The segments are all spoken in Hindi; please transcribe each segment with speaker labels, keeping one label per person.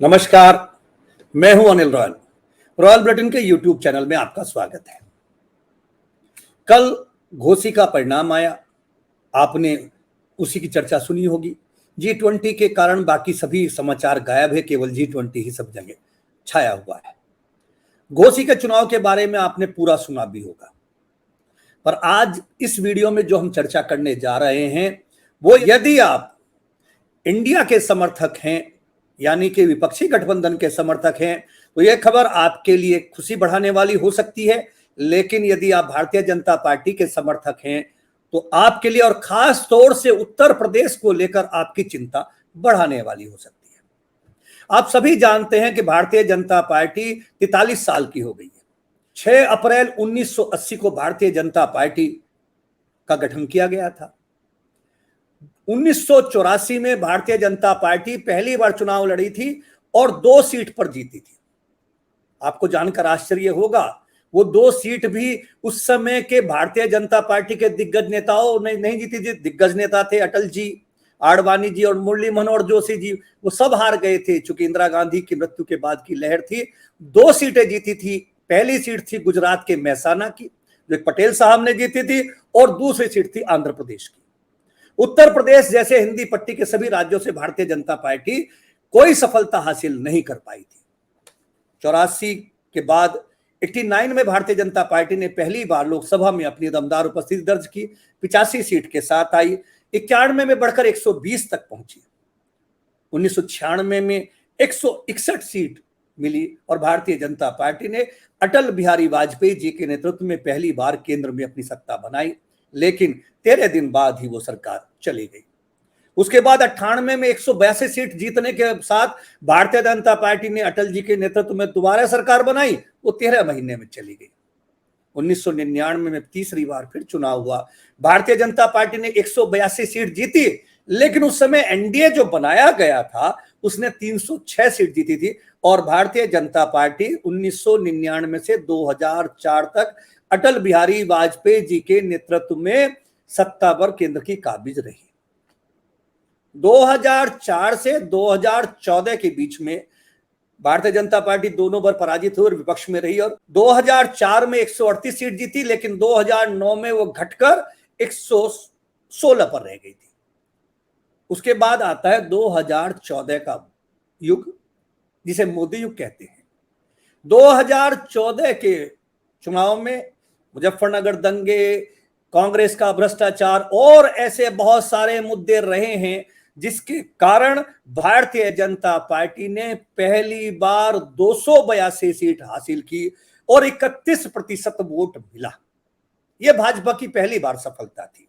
Speaker 1: नमस्कार। मैं हूं अनिल रॉयल। रॉयल बुलेटिन के यूट्यूब चैनल में आपका स्वागत है। कल घोसी का परिणाम आया, आपने उसी की चर्चा सुनी होगी। G20 के कारण बाकी सभी समाचार गायब है, केवल G20 ही सब जगह छाया हुआ है। घोसी के चुनाव के बारे में आपने पूरा सुना भी होगा, पर आज इस वीडियो में जो हम चर्चा करने जा रहे हैं वो, यदि आप इंडिया के समर्थक हैं यानी कि विपक्षी गठबंधन के समर्थक हैं तो यह खबर आपके लिए खुशी बढ़ाने वाली हो सकती है, लेकिन यदि आप भारतीय जनता पार्टी के समर्थक हैं तो आपके लिए और खास तौर से उत्तर प्रदेश को लेकर आपकी चिंता बढ़ाने वाली हो सकती है। आप सभी जानते हैं कि भारतीय जनता पार्टी 43 साल की हो गई है। 6 अप्रैल 1980 को भारतीय जनता पार्टी का गठन किया गया था। 1984 में भारतीय जनता पार्टी पहली बार चुनाव लड़ी थी और 2 सीट पर जीती थी। आपको जानकर आश्चर्य होगा, वो 2 सीट भी उस समय के भारतीय जनता पार्टी के दिग्गज नेताओं ने नहीं जीती थी। दिग्गज नेता थे अटल जी, आडवाणी जी और मुरली मनोहर जोशी जी, वो सब हार गए थे चूंकि इंदिरा गांधी की मृत्यु के बाद की लहर थी। 2 सीटें जीती थी। पहली सीट थी गुजरात के महसाना की, जो एक पटेल साहब ने जीती थी, और दूसरी सीट थी आंध्र प्रदेश की। उत्तर प्रदेश जैसे हिंदी पट्टी के सभी राज्यों से भारतीय जनता पार्टी कोई सफलता हासिल नहीं कर पाई थी। 84 के बाद 89 में भारतीय जनता पार्टी ने पहली बार लोकसभा में अपनी दमदार उपस्थिति दर्ज की, 85 सीट के साथ आई। 91 में बढ़कर 120 तक पहुंची। 1996 में 161 सीट मिली और भारतीय जनता पार्टी ने अटल बिहारी वाजपेयी जी के नेतृत्व में पहली बार केंद्र में अपनी सत्ता बनाई, लेकिन 13 दिन बाद ही वो सरकार चली गई। उसके बाद 98 में 182 सीट जीतने के साथ भारतीय जनता पार्टी ने अटल जी के नेतृत्व में दोबारा सरकार बनाई, वो 13 महीने में चली गई। 1999 में तीसरी बार फिर चुनाव हुआ। भारतीय जनता पार्टी ने 182 सीट जीती, लेकिन उस समय एनडीए जो बनाया गया था उसने 306 सीट जीती थी और भारतीय जनता पार्टी 1999 से 2004 तक अटल बिहारी वाजपेयी जी के नेतृत्व में सत्ता पर केंद्र की काबिज रही। 2004 से 2014 के बीच में भारतीय जनता पार्टी दोनों बार पराजित हुई और विपक्ष में रही, और 2004 में 138 सीट जीती, लेकिन 2009 में वो घटकर 116 पर रह गई थी। उसके बाद आता है 2014 का युग, जिसे मोदी युग कहते हैं। 2014 के चुनाव में मुजफ्फरनगर दंगे, कांग्रेस का भ्रष्टाचार और ऐसे बहुत सारे मुद्दे रहे हैं जिसके कारण भारतीय जनता पार्टी ने पहली बार 282 सीट हासिल की और 31% वोट मिला। यह भाजपा की पहली बार सफलता थी।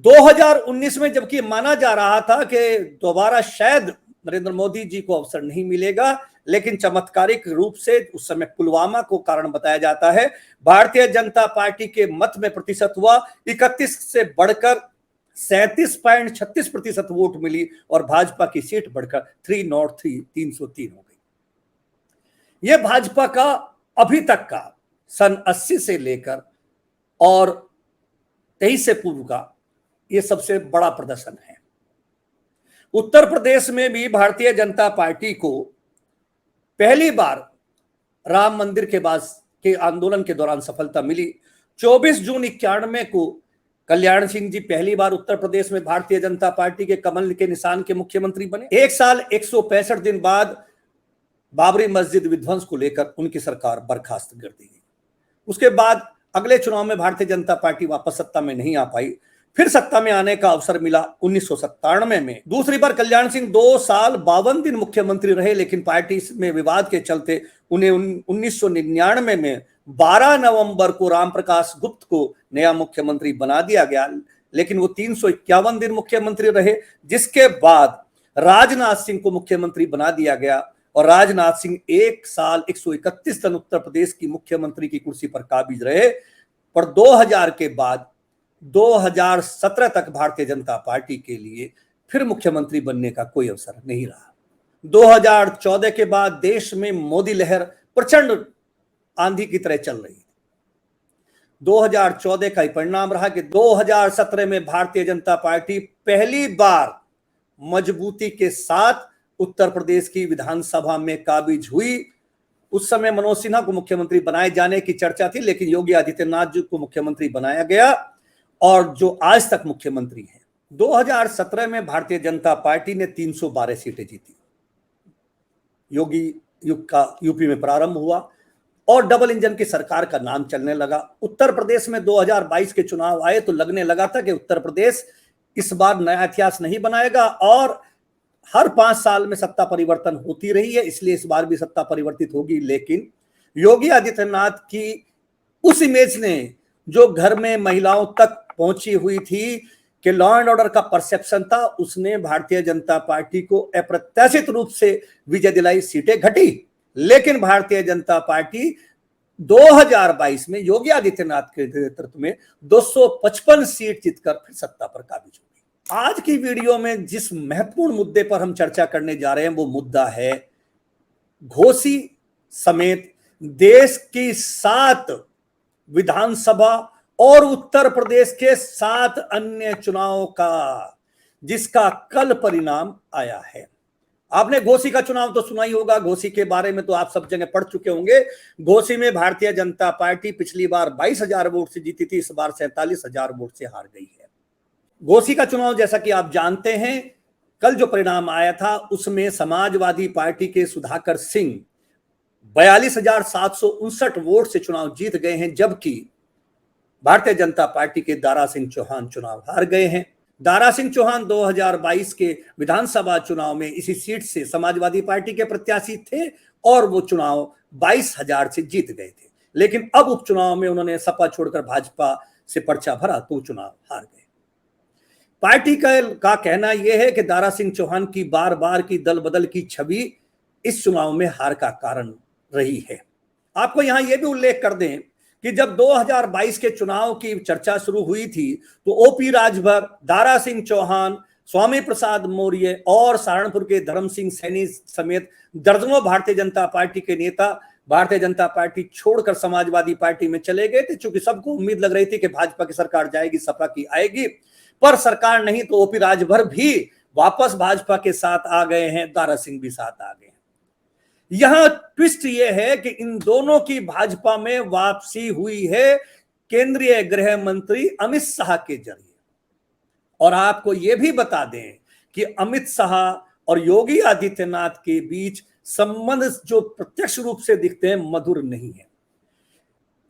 Speaker 1: 2019 में जबकि माना जा रहा था कि दोबारा शायद नरेंद्र मोदी जी को अवसर नहीं मिलेगा, लेकिन चमत्कारिक रूप से उस समय पुलवामा को कारण बताया जाता है, भारतीय जनता पार्टी के मत में प्रतिशत हुआ 31 से बढ़कर 37.36% वोट मिली और भाजपा की सीट बढ़कर 303 हो गई। यह भाजपा का अभी तक का सन 80 से लेकर और 23 से पूर्व का यह सबसे बड़ा प्रदर्शन है। उत्तर प्रदेश में भी भारतीय जनता पार्टी को पहली बार राम मंदिर के बाद के आंदोलन के दौरान सफलता मिली। 24 जून 91 को कल्याण सिंह जी पहली बार उत्तर प्रदेश में भारतीय जनता पार्टी के कमल के निशान के मुख्यमंत्री बने। एक साल 165 दिन बाद बाबरी मस्जिद विध्वंस को लेकर उनकी सरकार बर्खास्त कर दी गई। उसके बाद अगले चुनाव में भारतीय जनता पार्टी वापस सत्ता में नहीं आ पाई। फिर सत्ता में आने का अवसर मिला 1997 में। दूसरी बार कल्याण सिंह 2 साल 52 दिन मुख्यमंत्री रहे, लेकिन पार्टी में विवाद के चलते उन्हें 1999 में 12 नवंबर को रामप्रकाश गुप्त को नया मुख्यमंत्री बना दिया गया, लेकिन वो 351 दिन मुख्यमंत्री रहे, जिसके बाद राजनाथ सिंह को मुख्यमंत्री बना दिया गया और राजनाथ सिंह 1 साल 131 दिन उत्तर प्रदेश की मुख्यमंत्री की कुर्सी पर काबिज रहे। पर 2000 के बाद 2017 तक भारतीय जनता पार्टी के लिए फिर मुख्यमंत्री बनने का कोई अवसर नहीं रहा। 2014 के बाद देश में मोदी लहर प्रचंड आंधी की तरह चल रही थी। 2014 का ही परिणाम रहा कि 2017 में भारतीय जनता पार्टी पहली बार मजबूती के साथ उत्तर प्रदेश की विधानसभा में काबिज हुई। उस समय मनोज सिन्हा को मुख्यमंत्री बनाए जाने की चर्चा थी, लेकिन योगी आदित्यनाथ जी को मुख्यमंत्री बनाया गया और जो आज तक मुख्यमंत्री हैं। 2017 में भारतीय जनता पार्टी ने 312 सीटें जीती। योगी युग का यूपी में प्रारंभ हुआ और डबल इंजन की सरकार का नाम चलने लगा। उत्तर प्रदेश में 2022 के चुनाव आए तो लगने लगा था कि उत्तर प्रदेश इस बार नया इतिहास नहीं बनाएगा और हर 5 साल में सत्ता परिवर्तन होती रही है, इसलिए इस बार भी सत्ता परिवर्तित होगी। लेकिन योगी आदित्यनाथ की उस इमेज ने जो घर में महिलाओं तक पहुंची हुई थी कि लॉ एंड ऑर्डर का परसेप्शन था, उसने भारतीय जनता पार्टी को अप्रत्याशित रूप से विजय दिलाई। सीटें घटी, लेकिन भारतीय जनता पार्टी 2022 में योगी आदित्यनाथ के नेतृत्व में 255 सीट जीतकर फिर सत्ता पर काबिज हुई। आज की वीडियो में जिस महत्वपूर्ण मुद्दे पर हम चर्चा करने जा रहे हैं वो मुद्दा है घोसी समेत देश की 7 विधानसभा और उत्तर प्रदेश के 7 अन्य चुनावों का, जिसका कल परिणाम आया है। आपने घोसी का चुनाव तो सुना ही होगा, घोसी के बारे में तो आप सब जगह पढ़ चुके होंगे। घोसी में भारतीय जनता पार्टी पिछली बार 22,000 वोट से जीती थी, इस बार 47,000 वोट से हार गई है। घोसी का चुनाव जैसा कि आप जानते हैं, कल जो परिणाम आया था उसमें समाजवादी पार्टी के सुधाकर सिंह 42,759 वोट से चुनाव जीत गए हैं, जबकि भारतीय जनता पार्टी के दारा सिंह चौहान चुनाव हार गए हैं। दारा सिंह चौहान 2022 के विधानसभा चुनाव में इसी सीट से समाजवादी पार्टी के प्रत्याशी थे और वो चुनाव 22,000 से जीत गए थे, लेकिन अब उपचुनाव में उन्होंने सपा छोड़कर भाजपा से पर्चा भरा तो चुनाव हार गए। पार्टी का कहना यह है कि दारा सिंह चौहान की बार बार की दल बदल की छवि इस चुनाव में हार का कारण रही है। आपको यहां यह भी उल्लेख कर दें कि जब 2022 के चुनाव की चर्चा शुरू हुई थी तो ओपी राजभर, दारा सिंह चौहान, स्वामी प्रसाद मौर्य और सहारनपुर के धर्म सिंह सैनी समेत दर्जनों भारतीय जनता पार्टी के नेता भारतीय जनता पार्टी छोड़कर समाजवादी पार्टी में चले गए थे। चूंकि सबको उम्मीद लग रही थी कि भाजपा की सरकार जाएगी, सपा की आएगी, पर सरकार नहीं तो ओपी राजभर भी वापस भाजपा के साथ आ गए हैं, दारा सिंह भी साथ आ गए हैं। यहां ट्विस्ट यह है कि इन दोनों की भाजपा में वापसी हुई है केंद्रीय गृह मंत्री अमित शाह के जरिए। और आपको यह भी बता दें कि अमित शाह और योगी आदित्यनाथ के बीच संबंध जो प्रत्यक्ष रूप से दिखते हैं मधुर नहीं है।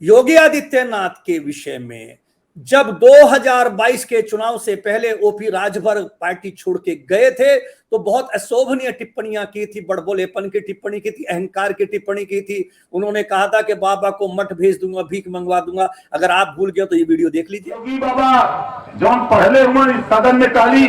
Speaker 1: योगी आदित्यनाथ के विषय में जब 2022 के चुनाव से पहले ओपी राजभर पार्टी छोड़ के गए थे तो बहुत अशोभनीय टिप्पणियां की थी, बड़बोलेपन की टिप्पणी की थी, अहंकार की टिप्पणी की थी। उन्होंने कहा था कि बाबा को मठ भेज दूंगा, भीख मंगवा दूंगा। अगर आप भूल गए तो ये वीडियो देख लीजिए।
Speaker 2: योगी बाबा जौन पहले उन्होंने सदन में काली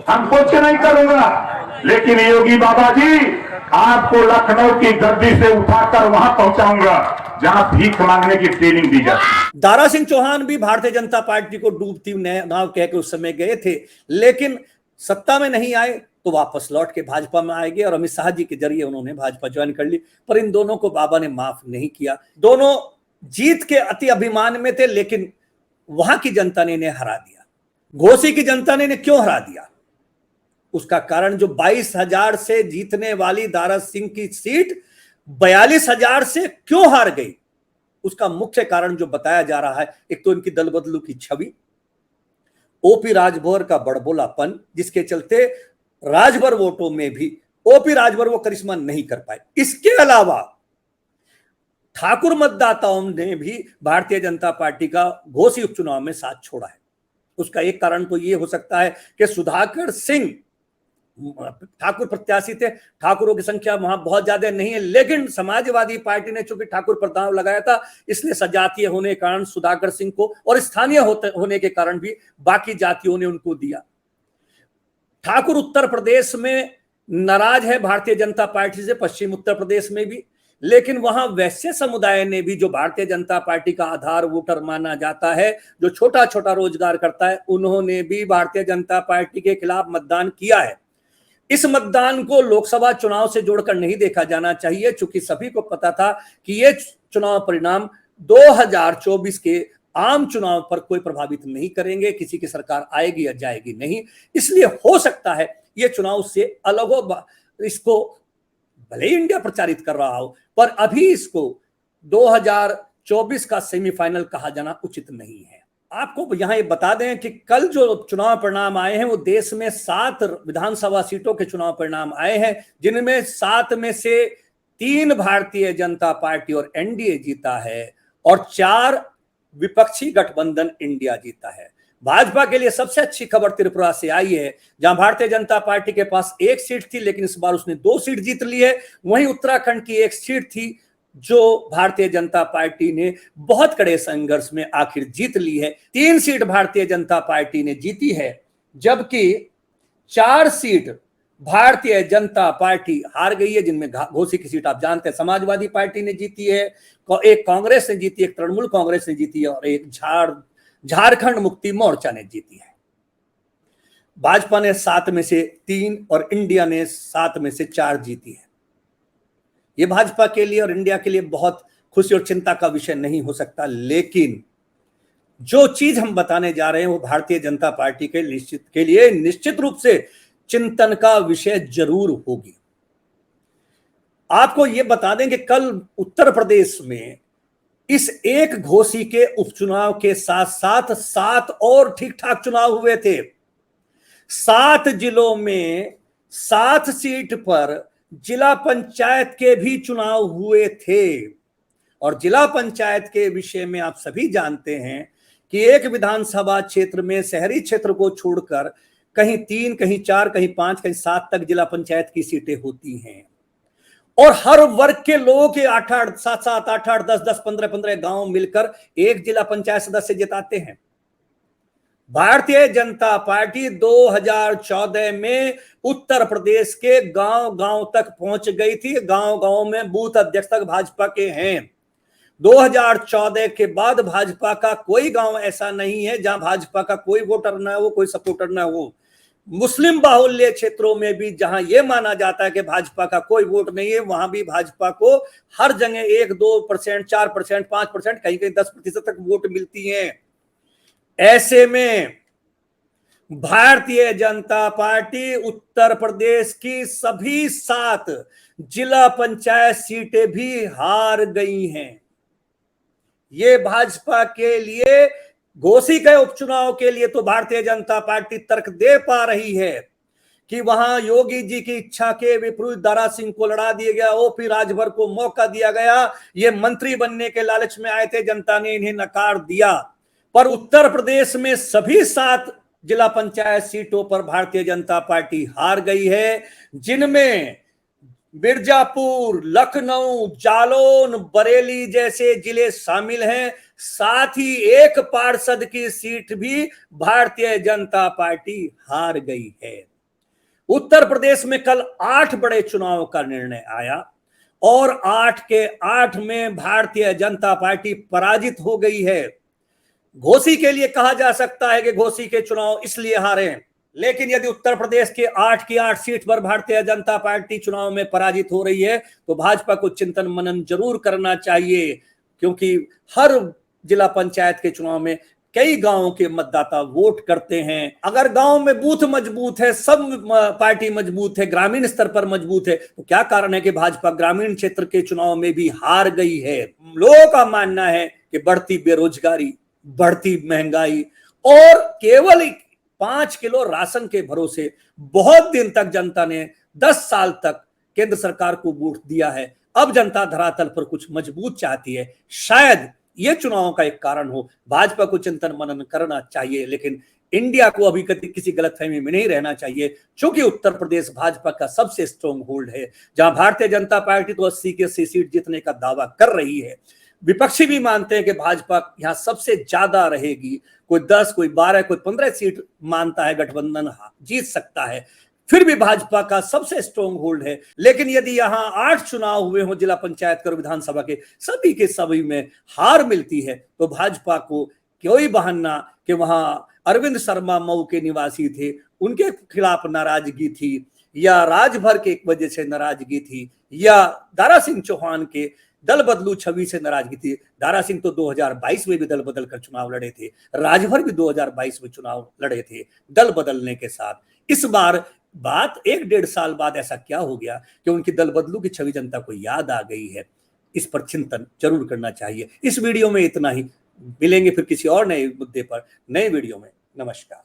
Speaker 2: हम कुछ नहीं करूंगा, लेकिन योगी बाबा जी आपको लखनऊ की गद्दी से उठाकर वहां पहुंचाऊंगा जहां भीख मांगने की ट्रेनिंग दी जाती।
Speaker 1: दारा सिंह चौहान भी भारतीय जनता पार्टी को डूबती नाव कहकर उस समय गए थे, लेकिन सत्ता में नहीं आए तो वापस लौट के भाजपा में आएंगे और अमित शाह जी के जरिए उन्होंने भाजपा ज्वाइन कर ली। पर इन दोनों को बाबा ने माफ नहीं किया। दोनों जीत के अति अभिमान में थे, लेकिन वहां की जनता ने इन्हें हरा दिया। घोसी की जनता ने इन्हें क्यों हरा दिया? उसका कारण जो 22,000 से जीतने वाली दारा सिंह की सीट 42,000 से क्यों हार गई, उसका मुख्य कारण जो बताया जा रहा है, एक तो इनकी दल बदलू की छवि, ओपी राजभर का बड़बोलापन, जिसके चलते राजभर वोटों में भी ओपी राजभर वो करिश्मा नहीं कर पाए। इसके अलावा ठाकुर मतदाताओं ने भी भारतीय जनता पार्टी का घोसी उपचुनाव में साथ छोड़ा है। उसका एक कारण तो ये हो सकता है कि सुधाकर सिंह ठाकुर प्रत्याशी थे, ठाकुरों की संख्या वहां बहुत ज्यादा नहीं है, लेकिन समाजवादी पार्टी ने चूंकि ठाकुर पर दांव लगाया था, इसलिए सजातीय होने के कारण सुधाकर सिंह को और स्थानीय होने के कारण भी बाकी जातियों ने उनको दिया। ठाकुर उत्तर प्रदेश में नाराज है भारतीय जनता पार्टी से, पश्चिम उत्तर प्रदेश में भी, लेकिन वहां वैश्य समुदाय ने भी, जो भारतीय जनता पार्टी का आधार वोटर माना जाता है, जो छोटा छोटा रोजगार करता है, उन्होंने भी भारतीय जनता पार्टी के खिलाफ मतदान किया है। इस मतदान को लोकसभा चुनाव से जोड़कर नहीं देखा जाना चाहिए, चूंकि सभी को पता था कि ये चुनाव परिणाम 2024 के आम चुनाव पर कोई प्रभावित नहीं करेंगे, किसी की सरकार आएगी या जाएगी नहीं। इसलिए हो सकता है ये चुनाव से अलग हो, इसको भले ही इंडिया प्रचारित कर रहा हो, पर अभी इसको 2024 का सेमीफाइनल कहा जाना उचित नहीं है। आपको यहां ये बता दें कि कल जो चुनाव परिणाम आए हैं वो देश में 7 विधानसभा सीटों के चुनाव परिणाम आए हैं, जिनमें 7 में से 3 भारतीय जनता पार्टी और एनडीए जीता है और 4 विपक्षी गठबंधन इंडिया जीता है। भाजपा के लिए सबसे अच्छी खबर त्रिपुरा से आई है, जहां भारतीय जनता पार्टी के पास 1 सीट थी लेकिन इस बार उसने 2 सीट जीत ली है। वहीं उत्तराखंड की 1 सीट थी जो भारतीय जनता पार्टी ने बहुत कड़े संघर्ष में आखिर जीत ली है। 3 सीट भारतीय जनता पार्टी ने जीती है, जबकि 4 सीट भारतीय जनता पार्टी हार गई है, जिनमें घोसी की सीट आप जानते हैं समाजवादी पार्टी ने जीती है, एक कांग्रेस ने जीती है, एक तृणमूल कांग्रेस ने जीती है और एक झारखंड मुक्ति मोर्चा ने जीती है। भाजपा ने 7 में से 3 और इंडिया ने 7 में से 4 जीती है। यह भाजपा के लिए और इंडिया के लिए बहुत खुशी और चिंता का विषय नहीं हो सकता, लेकिन जो चीज हम बताने जा रहे हैं वो भारतीय जनता पार्टी के लिए निश्चित रूप से चिंतन का विषय जरूर होगी। आपको यह बता दें कि कल उत्तर प्रदेश में इस एक घोसी के उपचुनाव के साथ साथ 7 और ठीक ठाक चुनाव हुए थे। 7 जिलों में 7 सीट पर जिला पंचायत के भी चुनाव हुए थे और जिला पंचायत के विषय में आप सभी जानते हैं कि एक विधानसभा क्षेत्र में शहरी क्षेत्र को छोड़कर कहीं 3, कहीं 4, कहीं 5, कहीं 7 तक जिला पंचायत की सीटें होती हैं और हर वर्ग के लोगों के 8-8, 7-7, 8-8, 10-10, 15-15 गांव मिलकर एक जिला पंचायत सदस्य जिताते हैं। भारतीय जनता पार्टी 2014 में उत्तर प्रदेश के गांव-गांव तक पहुंच गई थी। गांव-गांव में बूथ अध्यक्ष तक भाजपा के हैं। 2014 के बाद भाजपा का कोई गांव ऐसा नहीं है जहां भाजपा का कोई वोटर ना हो, कोई सपोर्टर ना हो। मुस्लिम बाहुल्य क्षेत्रों में भी जहां यह माना जाता है कि भाजपा का कोई वोट नहीं है, वहां भी भाजपा को हर जगह 1-2%, 4%, 5%, कहीं कहीं 10% तक वोट मिलती हैं। ऐसे में भारतीय जनता पार्टी उत्तर प्रदेश की सभी 7 जिला पंचायत सीटें भी हार गई हैं। ये भाजपा के लिए घोसी के उपचुनाव के लिए तो भारतीय जनता पार्टी तर्क दे पा रही है कि वहां योगी जी की इच्छा के विपरीत दारा सिंह को लड़ा दिया गया, ओपी राजभर को मौका दिया गया, ये मंत्री बनने के लालच में आए थे, जनता ने इन्हें नकार दिया। पर उत्तर प्रदेश में सभी 7 जिला पंचायत सीटों पर भारतीय जनता पार्टी हार गई है, जिनमें मिर्जापुर, लखनऊ, जालौन, बरेली जैसे जिले शामिल हैं। साथ ही एक पार्षद की सीट भी भारतीय जनता पार्टी हार गई है। उत्तर प्रदेश में कल 8 बड़े चुनाव का निर्णय आया और 8 के 8 में भारतीय जनता पार्टी पराजित हो गई है। घोसी के लिए कहा जा सकता है कि घोसी के चुनाव इसलिए हारे, लेकिन यदि उत्तर प्रदेश के 8 की 8 सीट पर भारतीय जनता पार्टी चुनाव में पराजित हो रही है तो भाजपा को चिंतन मनन जरूर करना चाहिए, क्योंकि हर जिला पंचायत के चुनाव में कई गांवों के मतदाता वोट करते हैं। अगर गांव में बूथ मजबूत है, सब पार्टी मजबूत है, ग्रामीण स्तर पर मजबूत है, तो क्या कारण है कि भाजपा ग्रामीण क्षेत्र के चुनाव में भी हार गई है। लोगों का मानना है कि बढ़ती बेरोजगारी, बढ़ती महंगाई और केवल 5 किलो राशन के भरोसे बहुत दिन तक जनता ने 10 साल तक केंद्र सरकार को वोट दिया है। अब जनता धरातल पर कुछ मजबूत चाहती है। शायद यह चुनाव का एक कारण हो। भाजपा को चिंतन मनन करना चाहिए, लेकिन इंडिया को अभी किसी गलतफहमी में नहीं रहना चाहिए, क्योंकि उत्तर प्रदेश भाजपा का सबसे स्ट्रॉन्ग होल्ड है, जहां भारतीय जनता पार्टी तो 80 की 80 सीट जीतने का दावा कर रही है। विपक्षी भी मानते हैं कि भाजपा यहां सबसे ज्यादा रहेगी, कोई 10, कोई 12, कोई 15 सीट मानता है गठबंधन जीत सकता है। फिर भी भाजपा का सबसे स्ट्रॉन्ग होल्ड है। लेकिन यदि यहां 8 चुनाव हुए हों जिला पंचायत और विधानसभा के सभी में हार मिलती है, तो भाजपा को कोई बहाना कि वहां अरविंद शर्मा मऊ के निवासी थे, उनके खिलाफ नाराजगी थी, या राजभर के एक वजह से नाराजगी थी, या दारा सिंह चौहान के दल बदलू छवि से नाराजगी थी। दारा सिंह तो 2022 में भी दल बदल कर चुनाव लड़े थे, राजभर भी 2022 में चुनाव लड़े थे दल बदलने के साथ। इस बार बात 1-1.5 साल बाद ऐसा क्या हो गया कि उनकी दल बदलू की छवि जनता को याद आ गई है? इस पर चिंतन जरूर करना चाहिए। इस वीडियो में इतना ही, मिलेंगे फिर किसी और नए मुद्दे पर नए वीडियो में। नमस्कार।